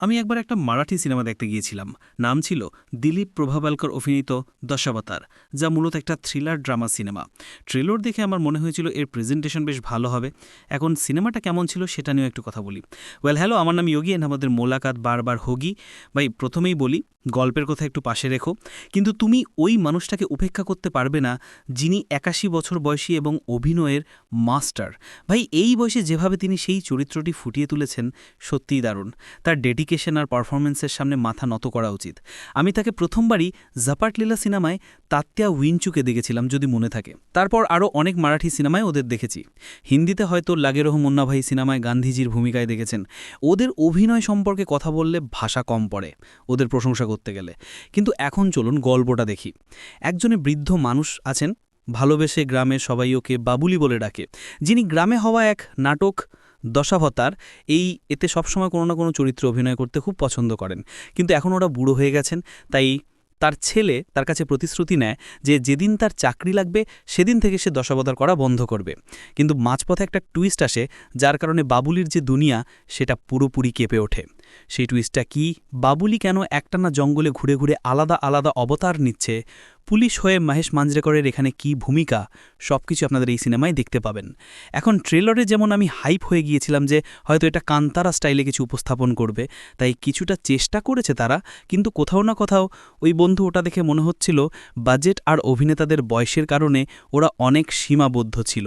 আমি একবার একটা মারাঠি সিনেমা দেখতে গিয়েছিলাম। নাম ছিল দিলীপ প্রভাবালকর অভিনীত দশাবতার, যা মূলত একটা থ্রিলার ড্রামা সিনেমা। ট্রেলর দেখে আমার মনে হয়েছিল এর প্রেজেন্টেশন বেশ ভালো হবে। এখন সিনেমাটা কেমন ছিল সেটা নিয়েও একটু কথা বলি। হ্যালো, আমার নাম যোগী এন্ড আমাদের মোলাকাত বারবার হোগি। ভাই, প্রথমেই বলি, গল্পের কথা একটু পাশে রেখো, কিন্তু তুমি ওই মানুষটাকে উপেক্ষা করতে পারবে না যিনি ৮১ বছর বয়সী এবং অভিনয়ের মাস্টার। ভাই, এই বয়সে যেভাবে তিনি সেই চরিত্রটি ফুটিয়ে তুলেছেন, সত্যিই দারুণ। তার ডেডিকেশন আর পারফরমেন্সের সামনে মাথা নত করা উচিত। আমি তাকে প্রথমবারই জাপাট লীলা সিনেমায় তাত্য়া উইনচুকে দেখেছিলাম, যদি মনে থাকে। তারপর আরও অনেক মারাঠি সিনেমায় ওদের দেখেছি। হিন্দিতে হয়তো লাগে রহ মুন্না ভাই সিনেমায় গান্ধীজির ভূমিকায় দেখেছেন। ওদের অভিনয় সম্পর্কে কথা বললে ভাষা কম পড়ে ওদের প্রশংসা করতে গেলে। কিন্তু এখন চলুন গল্পটা দেখি। একজনে বৃদ্ধ মানুষ আছেন, ভালোবেসে গ্রামের সবাই ওকে বাবুলি বলে ডাকে, যিনি গ্রামে হওয়া এক নাটক দশাবতার এতে সবসময় কোনো না কোনো চরিত্রে অভিনয় করতে খুব পছন্দ করেন। কিন্তু এখন ওরা বুড়ো হয়ে গেছেন, তাই তার ছেলে তার কাছে প্রতিশ্রুতি নেয় যে যেদিন তার চাকরি লাগবে সেদিন থেকে সে দশাবতার করা বন্ধ করবে। কিন্তু মাঝপথে একটা টুইস্ট আসে, যার কারণে বাবুলির যে দুনিয়া সেটা পুরোপুরি কেঁপে ওঠে। সেই টুইস্টটা কি? বাবুলি কেন একটানা জঙ্গলে ঘুরে ঘুরে আলাদা আলাদা অবতার নিচ্ছে? পুলিশ হয়ে মহেশ মাঞ্জরেকরের এখানে কি ভূমিকা? সবকিছু আপনাদের এই সিনেমায় দেখতে পাবেন। এখন ট্রেলরে যেমন আমি হাইপ হয়ে গিয়েছিলাম যে হয়তো এটা কান্তারা স্টাইলে কিছু উপস্থাপন করবে, তাই কিছুটা চেষ্টা করেছে তারা, কিন্তু কোথাও না কোথাও ওই বন্ধু ওটা দেখে মনে হচ্ছিল বাজেট আর অভিনেতাদের বয়সের কারণে ওরা অনেক সীমাবদ্ধ ছিল।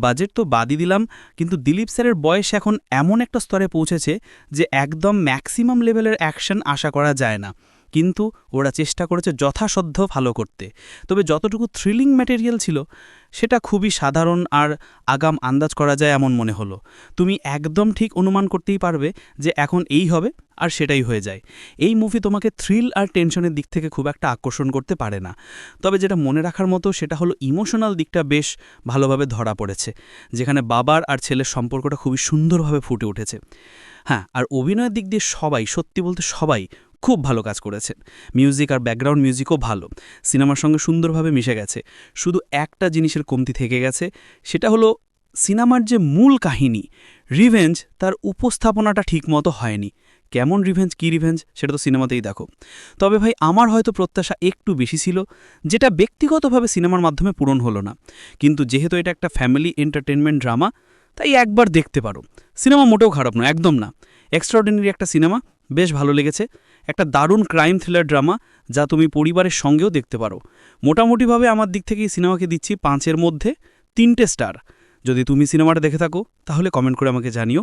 বাজেট তো বাদই দিলাম, কিন্তু দিলীপ স্যারের বয়স এখন এমন একটা স্তরে পৌঁছেছে যে একদম ম্যাক্সিমাম লেভেলের অ্যাকশন আশা করা যায় না। কিন্তু ওরা চেষ্টা করেছে যথাসাধ্য ভালো করতে। তবে যতটুকু থ্রিলিং ম্যাটেরিয়াল ছিল সেটা খুবই সাধারণ আর আগাম আন্দাজ করা যায় এমন মনে হলো। তুমি একদম ঠিক অনুমান করতেই পারবে যে এখন এই হবে আর সেটাই হয়ে যায়। এই মুভি তোমাকে থ্রিল আর টেনশনের দিক থেকে খুব একটা আকর্ষণ করতে পারে না। তবে যেটা মনে রাখার মতো সেটা হলো ইমোশনাল দিকটা বেশ ভালোভাবে ধরা পড়েছে, যেখানে বাবার আর ছেলের সম্পর্কটা খুবই সুন্দরভাবে ফুটে উঠেছে। হ্যাঁ, আর অভিনয়ের দিক দিয়ে সবাই, সত্যি বলতে সবাই খুব ভালো কাজ করেছেন। মিউজিক আর ব্যাকগ্রাউন্ড মিউজিকও ভালো, সিনেমার সঙ্গে সুন্দরভাবে মিশে গেছে। শুধু একটা জিনিসের কমতি থেকে গেছে, সেটা হলো সিনেমার যে মূল কাহিনী রিভেঞ্জ, তার উপস্থাপনাটা ঠিকমতো হয়নি। কেমন রিভেঞ্জ, কী রিভেঞ্জ, সেটা তো সিনেমাতেই দেখো। তবে ভাই, আমার হয়তো প্রত্যাশা একটু বেশি ছিল, যেটা ব্যক্তিগতভাবে সিনেমার মাধ্যমে পূরণ হলো না। কিন্তু যেহেতু এটা একটা ফ্যামিলি এন্টারটেনমেন্ট ড্রামা, তাই একবার দেখতে পারো। সিনেমা মোটেও খারাপ নয়, একদম না। এক্সট্রাঅর্ডিনারি একটা সিনেমা, বেশ ভালো লেগেছে। একটা দারুণ ক্রাইম থ্রিলার ড্রামা, যা তুমি পরিবারের সঙ্গেও দেখতে পারো। মোটামুটিভাবে আমার দিক থেকে এই সিনেমাকে দিচ্ছি 5-এর মধ্যে 3টে স্টার। যদি তুমি সিনেমাটা দেখে থাকো তাহলে কমেন্ট করে আমাকে জানিও।